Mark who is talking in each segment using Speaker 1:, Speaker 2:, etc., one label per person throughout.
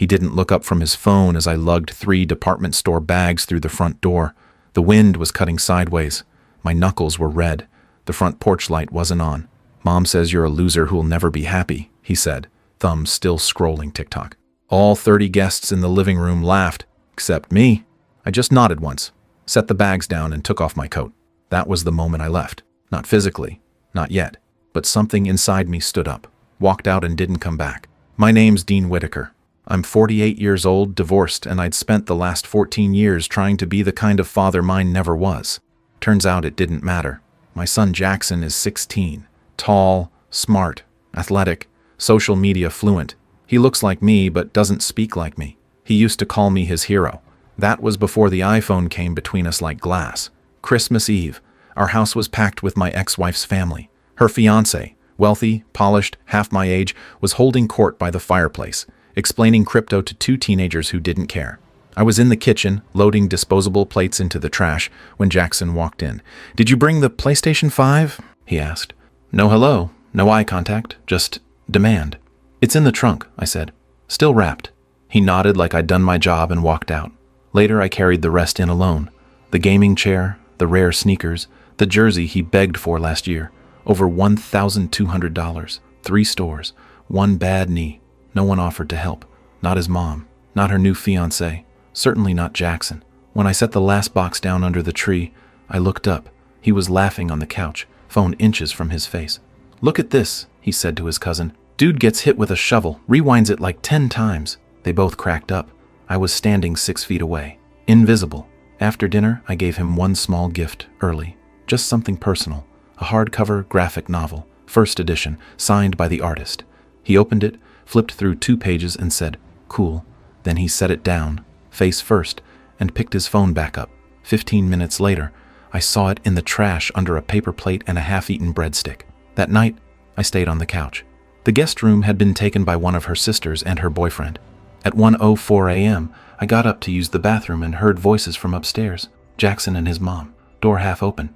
Speaker 1: He didn't look up from his phone as I lugged 3 department store bags through the front door. The wind was cutting sideways. My knuckles were red. The front porch light wasn't on. "Mom says you're a loser who'll never be happy," he said, thumbs still scrolling TikTok. All 30 guests in the living room laughed, except me. I just nodded once, set the bags down, and took off my coat. That was the moment I left. Not physically, not yet, but something inside me stood up, walked out, and didn't come back. My name's Dean Whitaker. I'm 48 years old, divorced, and I'd spent the last 14 years trying to be the kind of father mine never was. Turns out it didn't matter. My son Jackson is 16, tall, smart, athletic, social media fluent. He looks like me but doesn't speak like me. He used to call me his hero. That was before the iPhone came between us like glass. Christmas Eve. Our house was packed with my ex-wife's family. Her fiancé, wealthy, polished, half my age, was holding court by the fireplace, explaining crypto to 2 teenagers who didn't care. I was in the kitchen, loading disposable plates into the trash, when Jackson walked in. "Did you bring the PlayStation 5? He asked. No hello, no eye contact, just demand. "It's in the trunk," I said, still wrapped. He nodded like I'd done my job and walked out. Later I carried the rest in alone. The gaming chair, the rare sneakers, the jersey he begged for last year. Over $1,200, 3 stores, 1 bad knee. No one offered to help. Not his mom, not her new fiancé, certainly not Jackson. When I set the last box down under the tree, I looked up. He was laughing on the couch, phone inches from his face. "Look at this," he said to his cousin. "Dude gets hit with a shovel, rewinds it like 10 times. They both cracked up. I was standing 6 feet away, invisible. After dinner, I gave him one small gift, early. Just something personal. A hardcover graphic novel, first edition, signed by the artist. He opened it, flipped through 2 pages, and said, "Cool." Then he set it down, face first, and picked his phone back up. 15 minutes later, I saw it in the trash under a paper plate and a half-eaten breadstick. That night, I stayed on the couch. The guest room had been taken by one of her sisters and her boyfriend. At 1:04 a.m., I got up to use the bathroom and heard voices from upstairs. Jackson and his mom, door half open.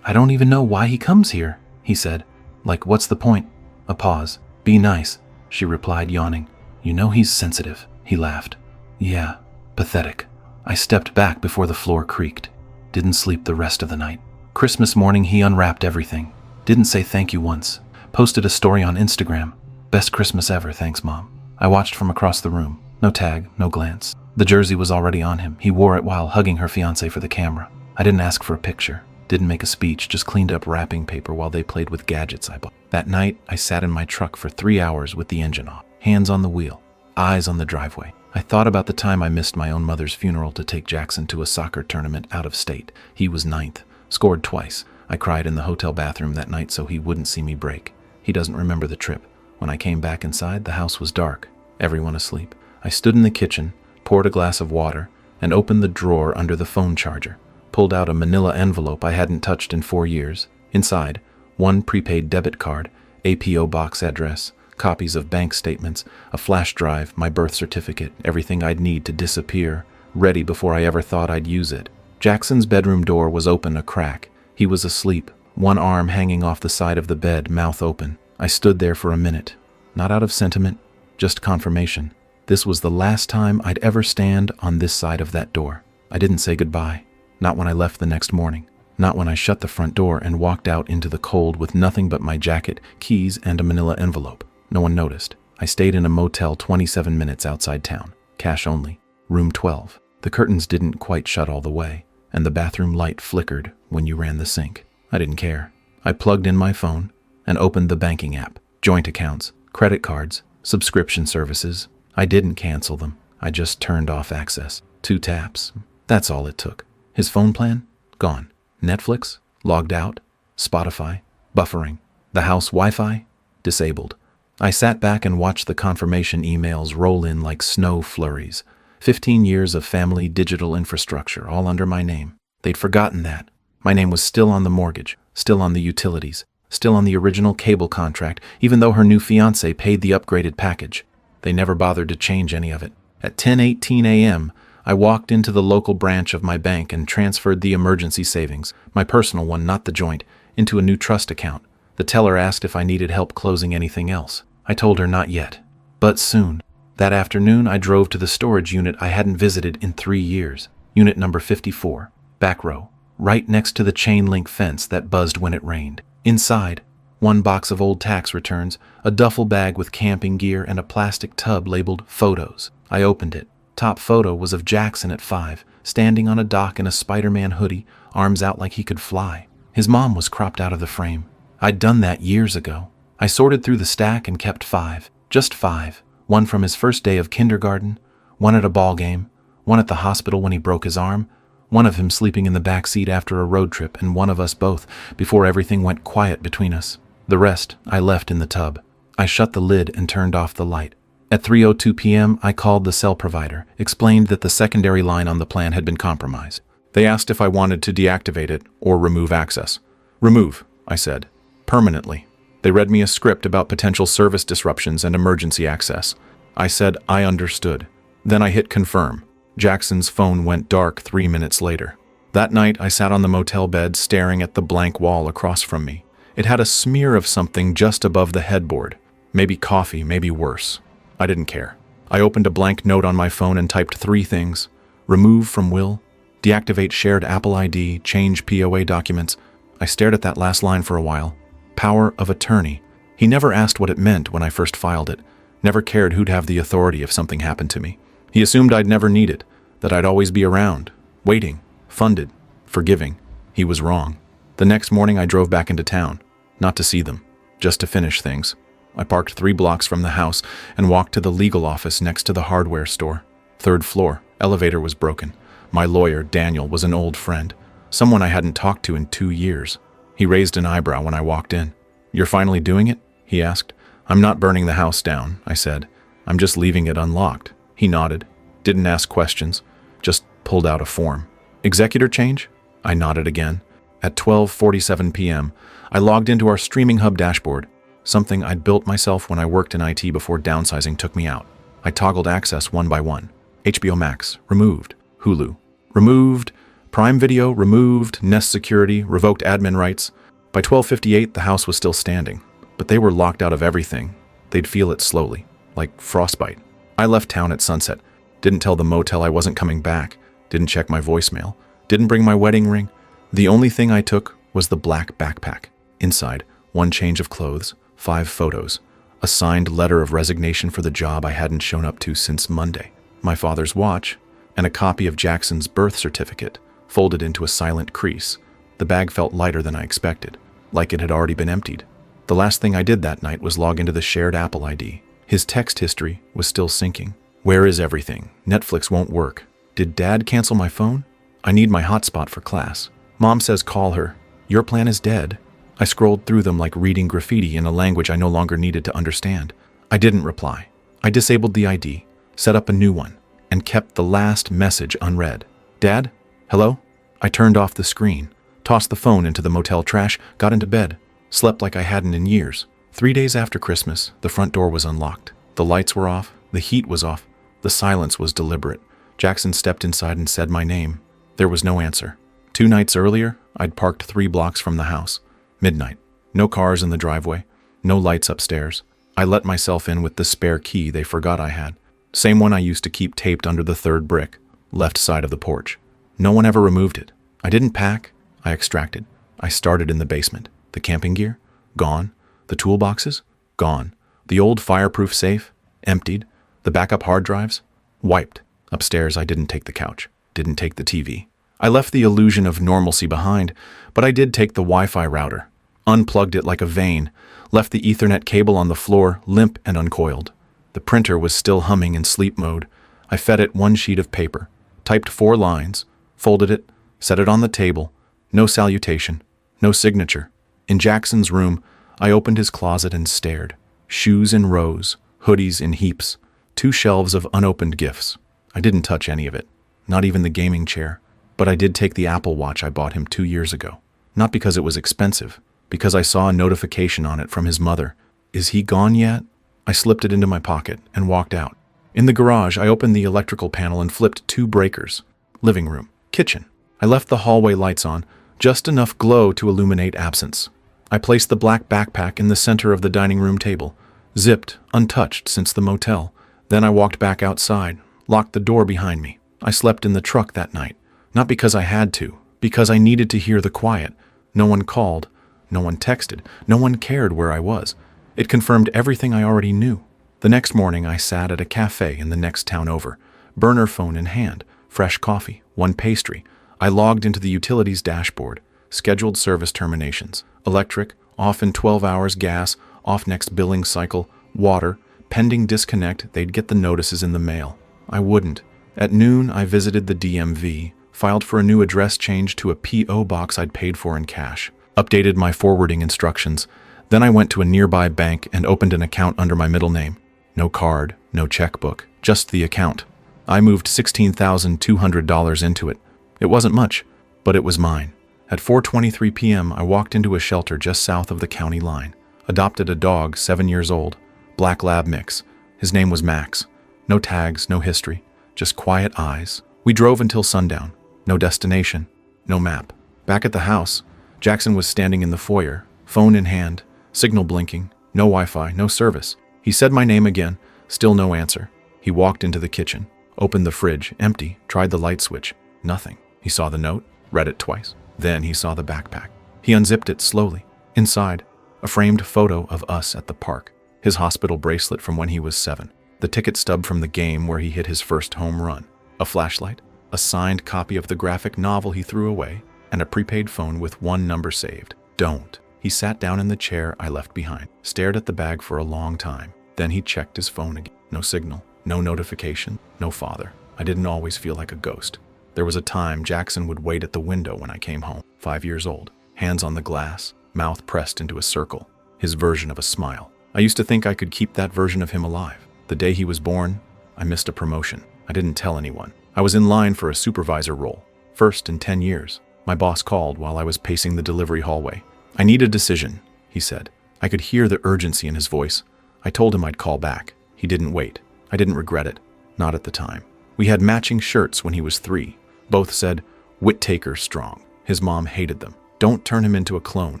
Speaker 1: I don't even know why he comes here," he said. "Like, what's the point?" A pause. "Be nice," she replied, yawning. "You know he's sensitive," he laughed. "Yeah, pathetic." I stepped back before the floor creaked. Didn't sleep the rest of the night. Christmas morning, he unwrapped everything. Didn't say thank you once. Posted a story on Instagram. "Best Christmas ever, thanks, Mom." I watched from across the room. No tag, no glance. The jersey was already on him. He wore it while hugging her fiancé for the camera. I didn't ask for a picture. Didn't make a speech, just cleaned up wrapping paper while they played with gadgets I bought. That night, I sat in my truck for 3 hours with the engine off. Hands on the wheel, eyes on the driveway. I thought about the time I missed my own mother's funeral to take Jackson to a soccer tournament out of state. He was 9th, scored twice. I cried in the hotel bathroom that night so he wouldn't see me break. He doesn't remember the trip. When I came back inside, the house was dark, everyone asleep. I stood in the kitchen, poured a glass of water, and opened the drawer under the phone charger. Pulled out a manila envelope I hadn't touched in 4 years. Inside, 1 prepaid debit card, APO box address, copies of bank statements, a flash drive, my birth certificate, everything I'd need to disappear, ready before I ever thought I'd use it. Jackson's bedroom door was open a crack. He was asleep, one arm hanging off the side of the bed, mouth open. I stood there for a minute, not out of sentiment, just confirmation. This was the last time I'd ever stand on this side of that door. I didn't say goodbye. Not when I left the next morning. Not when I shut the front door and walked out into the cold with nothing but my jacket, keys, and a manila envelope. No one noticed. I stayed in a motel 27 minutes outside town. Cash only. Room 12. The curtains didn't quite shut all the way, and the bathroom light flickered when you ran the sink. I didn't care. I plugged in my phone and opened the banking app. Joint accounts, credit cards, subscription services. I didn't cancel them. I just turned off access. 2 taps. That's all it took. His phone plan? Gone. Netflix? Logged out. Spotify? Buffering. The house Wi-Fi? Disabled. I sat back and watched the confirmation emails roll in like snow flurries. 15 years of family digital infrastructure, all under my name. They'd forgotten that. My name was still on the mortgage, still on the utilities, still on the original cable contract, even though her new fiancé paid the upgraded package. They never bothered to change any of it. At 10:18 a.m., I walked into the local branch of my bank and transferred the emergency savings, my personal one, not the joint, into a new trust account. The teller asked if I needed help closing anything else. I told her not yet, but soon. That afternoon, I drove to the storage unit I hadn't visited in 3 years. Unit number 54, back row, right next to the chain link fence that buzzed when it rained. Inside, one box of old tax returns, a duffel bag with camping gear, and a plastic tub labeled Photos. I opened it. Top photo was of Jackson at 5, standing on a dock in a Spider-Man hoodie, arms out like he could fly. His mom was cropped out of the frame. I'd done that years ago. I sorted through the stack and kept 5. Just 5. One from his first day of kindergarten, one at a ball game, one at the hospital when he broke his arm, one of him sleeping in the back seat after a road trip, and one of us both before everything went quiet between us. The rest I left in the tub. I shut the lid and turned off the light. At 3:02 p.m., I called the cell provider, explained that the secondary line on the plan had been compromised. They asked if I wanted to deactivate it or remove access. Remove, I said. Permanently. They read me a script about potential service disruptions and emergency access. I said I understood. Then I hit confirm. Jackson's phone went dark 3 minutes later. That night, I sat on the motel bed staring at the blank wall across from me. It had a smear of something just above the headboard. Maybe coffee, maybe worse. I didn't care. I opened a blank note on my phone and typed 3 things. Remove from will, deactivate shared Apple ID, change POA documents. I stared at that last line for a while. Power of attorney. He never asked what it meant when I first filed it. Never cared who'd have the authority if something happened to me. He assumed I'd never need it, that I'd always be around, waiting, funded, forgiving. He was wrong. The next morning I drove back into town, not to see them, just to finish things. I parked 3 blocks from the house and walked to the legal office next to the hardware store. 3rd floor, elevator was broken. My lawyer, Daniel, was an old friend, someone I hadn't talked to in 2 years. He raised an eyebrow when I walked in. You're finally doing it? He asked. I'm not burning the house down, I said. I'm just leaving it unlocked. He nodded, didn't ask questions, just pulled out a form. Executor change? I nodded again. At 12:47 p.m., I logged into our streaming hub dashboard, something I'd built myself when I worked in IT before downsizing took me out. I toggled access one by one. HBO Max, removed. Hulu, removed. Prime Video, removed. Nest Security, revoked admin rights. By 12:58, the house was still standing, but they were locked out of everything. They'd feel it slowly, like frostbite. I left town at sunset, didn't tell the motel I wasn't coming back, didn't check my voicemail, didn't bring my wedding ring. The only thing I took was the black backpack. Inside, 1 change of clothes, 5 photos, a signed letter of resignation for the job I hadn't shown up to since Monday, my father's watch, and a copy of Jackson's birth certificate, folded into a silent crease. The bag felt lighter than I expected, like it had already been emptied. The last thing I did that night was log into the shared Apple ID. His text history was still syncing. Where is everything? Netflix won't work. Did Dad cancel my phone? I need my hotspot for class. Mom says call her. Your plan is dead. I scrolled through them like reading graffiti in a language I no longer needed to understand. I didn't reply. I disabled the ID, set up a new one, and kept the last message unread. Dad? Hello? I turned off the screen, tossed the phone into the motel trash, got into bed, slept like I hadn't in years. 3 days after Christmas, the front door was unlocked. The lights were off, the heat was off, the silence was deliberate. Jackson stepped inside and said my name. There was no answer. 2 nights earlier, I'd parked 3 blocks from the house. Midnight. No cars in the driveway, no lights upstairs. I let myself in with the spare key they forgot I had. Same one I used to keep taped under the 3rd brick, left side of the porch. No one ever removed it. I didn't pack. I extracted. I started in the basement. The camping gear? Gone. The toolboxes? Gone. The old fireproof safe? Emptied. The backup hard drives? Wiped. Upstairs, I didn't take the couch. Didn't take the TV. I left the illusion of normalcy behind, but I did take the Wi-Fi router. Unplugged it like a vein. Left the Ethernet cable on the floor, limp and uncoiled. The printer was still humming in sleep mode. I fed it 1 sheet of paper. Typed 4 lines. Folded it. Set it on the table. No salutation. No signature. In Jackson's room, I opened his closet and stared. Shoes in rows, hoodies in heaps, 2 shelves of unopened gifts. I didn't touch any of it, not even the gaming chair. But I did take the Apple Watch I bought him 2 years ago. Not because it was expensive, because I saw a notification on it from his mother. Is he gone yet? I slipped it into my pocket and walked out. In the garage, I opened the electrical panel and flipped 2 breakers. Living room, kitchen. I left the hallway lights on, just enough glow to illuminate absence. I placed the black backpack in the center of the dining room table, zipped, untouched since the motel, Then I walked back outside, locked the door behind me. I slept in the truck that night, not because I had to, because I needed to hear the quiet. No one called, no one texted, no one cared where I was. It confirmed everything I already knew. The next morning I sat at a cafe in the next town over, burner phone in hand, fresh coffee, one pastry. I logged into the utilities dashboard, scheduled service terminations, electric, off in 12 hours, gas, off next billing cycle, water, pending disconnect, they'd get the notices in the mail. I wouldn't. At noon, I visited the DMV, filed for a new address change to a P.O. box I'd paid for in cash, updated my forwarding instructions. Then I went to a nearby bank and opened an account under my middle name. No card, no checkbook, just the account. I moved $16,200 into it. It wasn't much, but it was mine. At 4:23 p.m., I walked into a shelter just south of the county line. Adopted a dog, 7 years old, black lab mix. His name was Max. No tags, no history, just quiet eyes. We drove until sundown. No destination, no map. Back at the house, Jackson was standing in the foyer, phone in hand, signal blinking, no Wi-Fi, no service. He said my name again, still no answer. He walked into the kitchen, opened the fridge, empty, tried the light switch, nothing. He saw the note, read it twice. Then he saw the backpack. He unzipped it slowly. Inside, a framed photo of us at the park, his hospital bracelet from when he was 7, the ticket stub from the game where he hit his first home run, a flashlight, a signed copy of the graphic novel he threw away, and a prepaid phone with one number saved. Don't. He sat down in the chair I left behind, stared at the bag for a long time. Then he checked his phone again. No signal, no notification, no father. I didn't always feel like a ghost. There was a time Jackson would wait at the window when I came home, 5 years old, hands on the glass, mouth pressed into a circle, his version of a smile. I used to think I could keep that version of him alive. The day he was born, I missed a promotion. I didn't tell anyone. I was in line for a supervisor role, first in 10 years. My boss called while I was pacing the delivery hallway. I need a decision, he said. I could hear the urgency in his voice. I told him I'd call back. He didn't wait. I didn't regret it. Not at the time. We had matching shirts when he was 3. Both said, Whittaker strong. His mom hated them. Don't turn him into a clone,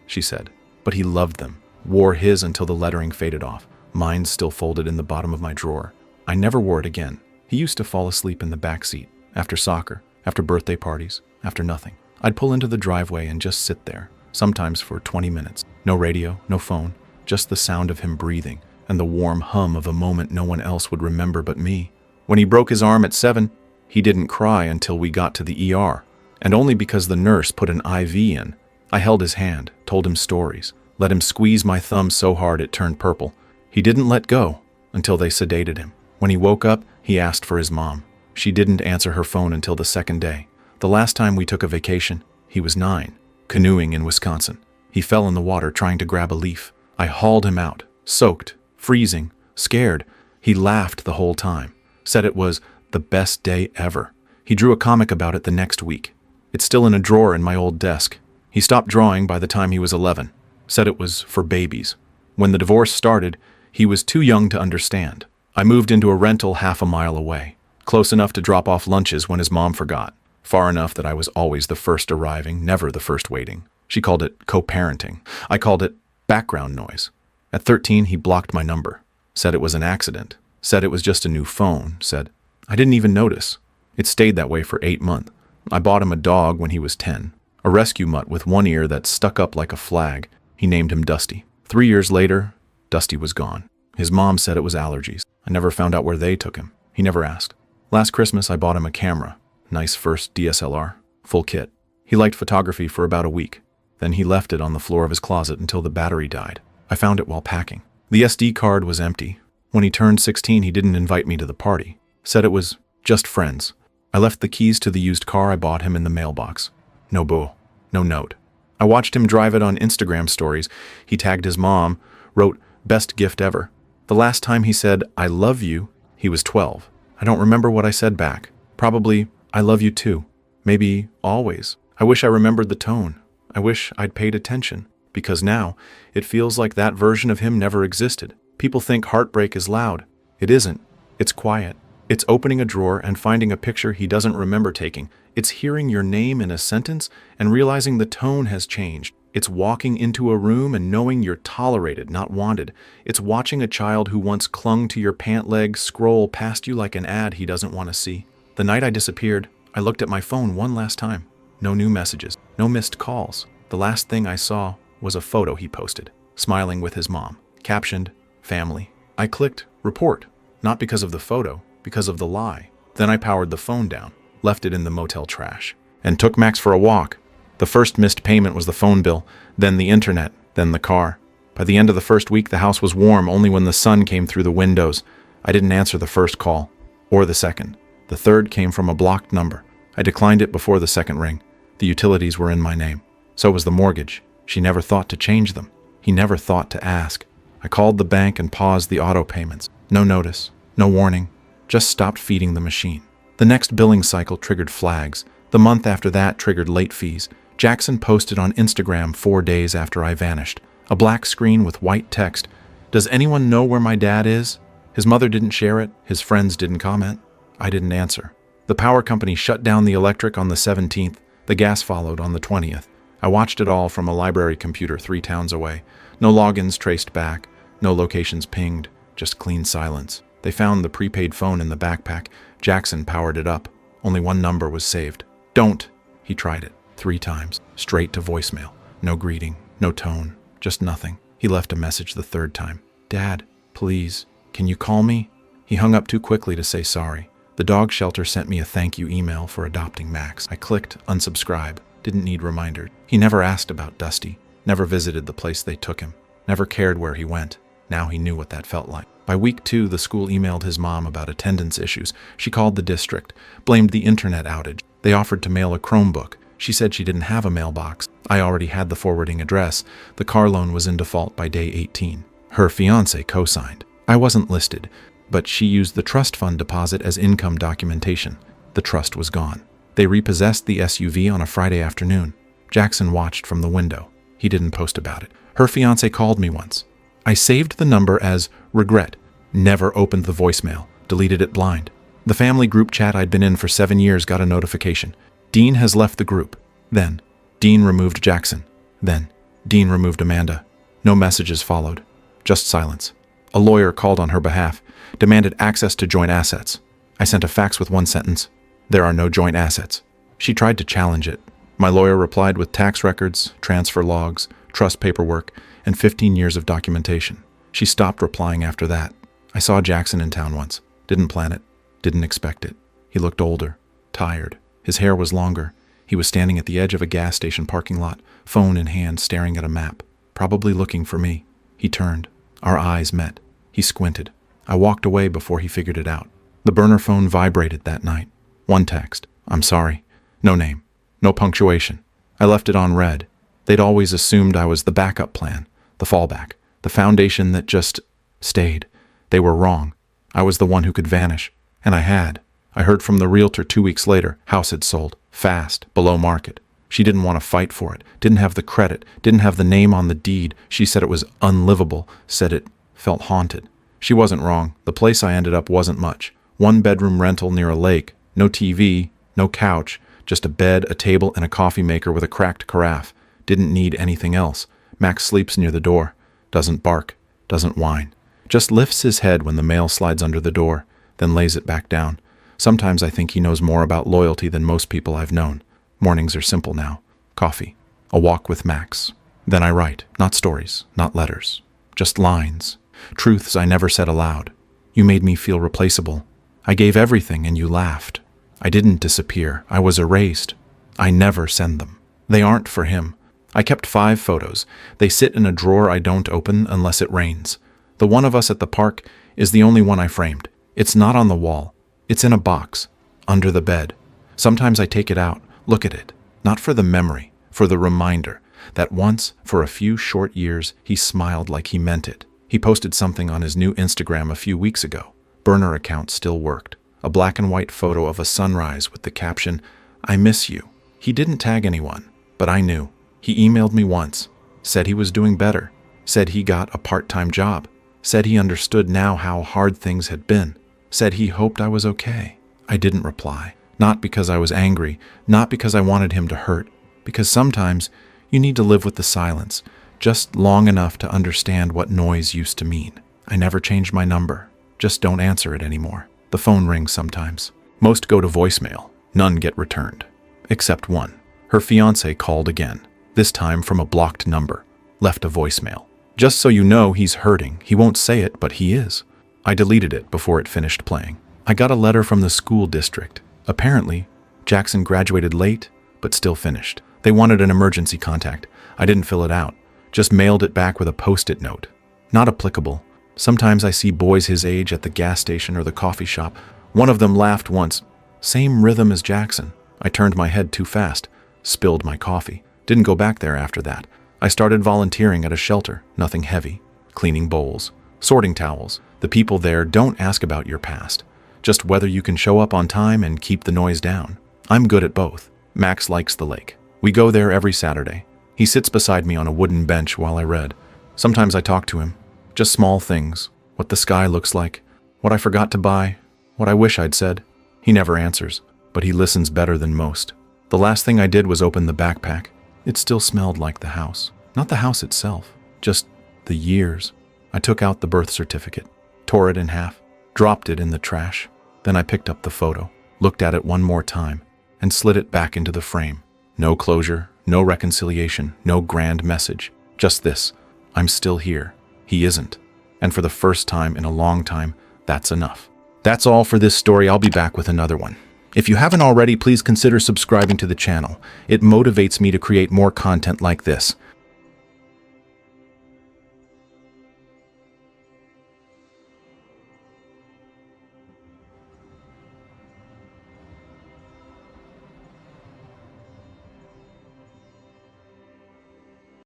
Speaker 1: she said. But he loved them. Wore his until the lettering faded off. Mine's still folded in the bottom of my drawer. I never wore it again. He used to fall asleep in the back seat. After soccer, after birthday parties, after nothing. I'd pull into the driveway and just sit there, sometimes for 20 minutes. No radio, no phone, just the sound of him breathing and the warm hum of a moment no one else would remember but me. When he broke his arm at 7, he didn't cry until we got to the ER, and only because the nurse put an IV in. I held his hand, told him stories, let him squeeze my thumb so hard it turned purple. He didn't let go until they sedated him. When he woke up, he asked for his mom. She didn't answer her phone until the second day. The last time we took a vacation, he was 9, canoeing in Wisconsin. He fell in the water trying to grab a leaf. I hauled him out, soaked, freezing, scared. He laughed the whole time, said it was the best day ever. He drew a comic about it the next week. It's still in a drawer in my old desk. He stopped drawing by the time he was 11, said it was for babies. When the divorce started, he was too young to understand. I moved into a rental half a mile away, close enough to drop off lunches when his mom forgot, far enough that I was always the first arriving, never the first waiting. She called it co-parenting. I called it background noise. At 13, he blocked my number, said it was an accident, said it was just a new phone, said, I didn't even notice. It stayed that way for 8 months. I bought him a dog when he was 10, a rescue mutt with one ear that stuck up like a flag. He named him Dusty. 3 years later, Dusty was gone. His mom said it was allergies. I never found out where they took him. He never asked. Last Christmas, I bought him a camera. Nice first DSLR, full kit. He liked photography for about a week. Then he left it on the floor of his closet until the battery died. I found it while packing. The SD card was empty. When he turned 16, he didn't invite me to the party. Said it was just friends. I left the keys to the used car I bought him in the mailbox. No boo, no note. I watched him drive it on Instagram stories. He tagged his mom, wrote, best gift ever. The last time he said, I love you, he was 12. I don't remember what I said back. Probably, I love you too. Maybe always. I wish I remembered the tone. I wish I'd paid attention. Because now, it feels like that version of him never existed. People think heartbreak is loud. It isn't. It's quiet. It's opening a drawer and finding a picture he doesn't remember taking. It's hearing your name in a sentence and realizing the tone has changed. It's walking into a room and knowing you're tolerated, not wanted. It's watching a child who once clung to your pant leg scroll past you like an ad he doesn't want to see. The night I disappeared, I looked at my phone one last time. No new messages, no missed calls. The last thing I saw was a photo he posted, smiling with his mom, captioned, "Family." I clicked report, not because of the photo, because of the lie. Then I powered the phone down, left it in the motel trash, and took Max for a walk. The first missed payment was the phone bill, then the internet, then the car. By the end of the first week, the house was warm only when the sun came through the windows. I didn't answer the first call, or the second. The third came from a blocked number. I declined it before the second ring. The utilities were in my name. So was the mortgage. She never thought to change them. He never thought to ask. I called the bank and paused the auto payments. No notice, no warning, just stopped feeding the machine. The next billing cycle triggered flags. The month after that triggered late fees. Jackson posted on Instagram 4 days after I vanished. A black screen with white text. Does anyone know where my dad is? His mother didn't share it. His friends didn't comment. I didn't answer. The power company shut down the electric on the 17th. The gas followed on the 20th. I watched it all from a library computer 3 towns away. No logins traced back. No locations pinged. Just clean silence. They found the prepaid phone in the backpack. Jackson powered it up. Only one number was saved. Don't. He tried it 3 times. Straight to voicemail. No greeting. No tone. Just nothing. He left a message the 3rd time. "Dad, please, can you call me?" He hung up too quickly to say sorry. The dog shelter sent me a thank you email for adopting Max. I clicked unsubscribe. Didn't need reminders. He never asked about Dusty. Never visited the place they took him. Never cared where he went. Now he knew what that felt like. By week 2, the school emailed his mom about attendance issues. She called the district, blamed the internet outage. They offered to mail a Chromebook. She said she didn't have a mailbox. I already had the forwarding address. The car loan was in default by day 18. Her fiancé co-signed. I wasn't listed, but she used the trust fund deposit as income documentation. The trust was gone. They repossessed the SUV on a Friday afternoon. Jackson watched from the window. He didn't post about it. Her fiancé called me once. I saved the number as regret. Never opened the voicemail. Deleted it blind. The family group chat I'd been in for 7 years got a notification. Dean has left the group. Then, Dean removed Jackson. Then, Dean removed Amanda. No messages followed. Just silence. A lawyer called on her behalf, demanded access to joint assets. I sent a fax with 1 sentence. There are no joint assets. She tried to challenge it. My lawyer replied with tax records, transfer logs, trust paperwork, and 15 years of documentation. She stopped replying after that. I saw Jackson in town once. Didn't plan it. Didn't expect it. He looked older, tired. His hair was longer. He was standing at the edge of a gas station parking lot, phone in hand, staring at a map, probably looking for me. He turned. Our eyes met. He squinted. I walked away before he figured it out. The burner phone vibrated that night. 1 text. "I'm sorry." No name. No punctuation. I left it on red. They'd always assumed I was the backup plan, the fallback, the foundation that just stayed. They were wrong. I was the one who could vanish. And I had. I heard from the realtor 2 weeks later. House had sold. Fast. Below market. She didn't want to fight for it. Didn't have the credit. Didn't have the name on the deed. She said it was unlivable. Said it felt haunted. She wasn't wrong. The place I ended up wasn't much. 1-bedroom rental near a lake. No TV. No couch. Just a bed, a table, and a coffee maker with a cracked carafe. Didn't need anything else. Max sleeps near the door. Doesn't bark. Doesn't whine. Just lifts his head when the mail slides under the door, then lays it back down. Sometimes I think he knows more about loyalty than most people I've known. Mornings are simple now. Coffee. A walk with Max. Then I write. Not stories. Not letters. Just lines. Truths I never said aloud. You made me feel replaceable. I gave everything and you laughed. I didn't disappear. I was erased. I never send them. They aren't for him. I kept 5 photos. They sit in a drawer I don't open unless it rains. The one of us at the park is the only one I framed. It's not on the wall. It's in a box, under the bed. Sometimes I take it out, look at it, not for the memory, for the reminder that once, for a few short years, he smiled like he meant it. He posted something on his new Instagram a few weeks ago. Burner account still worked. A black and white photo of a sunrise with the caption, "I miss you." He didn't tag anyone, but I knew. He emailed me once, said he was doing better, said he got a part-time job, said he understood now how hard things had been, said he hoped I was okay. I didn't reply, not because I was angry, not because I wanted him to hurt, because sometimes You need to live with the silence, just long enough to understand what noise used to mean. I never changed my number. Just don't answer it anymore. The phone rings sometimes. Most go to voicemail. None get returned. Except one. Her fiancé called again, this time from a blocked number. Left a voicemail. Just so you know, he's hurting. He won't say it, but he is. I deleted it before it finished playing. I got a letter from the school district. Apparently, Jackson graduated late, but still finished. They wanted an emergency contact. I didn't fill it out. Just mailed it back with a post-it note. Not applicable. Sometimes I see boys his age at the gas station or the coffee shop. One of them laughed once. Same rhythm as Jackson. I turned my head too fast. Spilled my coffee. Didn't go back there after that. I started volunteering at a shelter. Nothing heavy. Cleaning bowls. Sorting towels. The people there don't ask about your past. Just whether you can show up on time and keep the noise down. I'm good at both. Max likes the lake. We go there every Saturday. He sits beside me on a wooden bench while I read. Sometimes I talk to him. Just small things. What the sky looks like. What I forgot to buy. What I wish I'd said. He never answers, but he listens better than most. The last thing I did was open the backpack. It still smelled like the house. Not the house itself, just the years. I took out the birth certificate, tore it in half, dropped it in the trash. Then I picked up the photo, looked at it one more time, and slid it back into the frame. No closure, no reconciliation, no grand message. Just this: I'm still here. He isn't. And for the first time in a long time, that's enough. That's all for this story. I'll be back with another one. If you haven't already, please consider subscribing to the channel. It motivates me to create more content like this.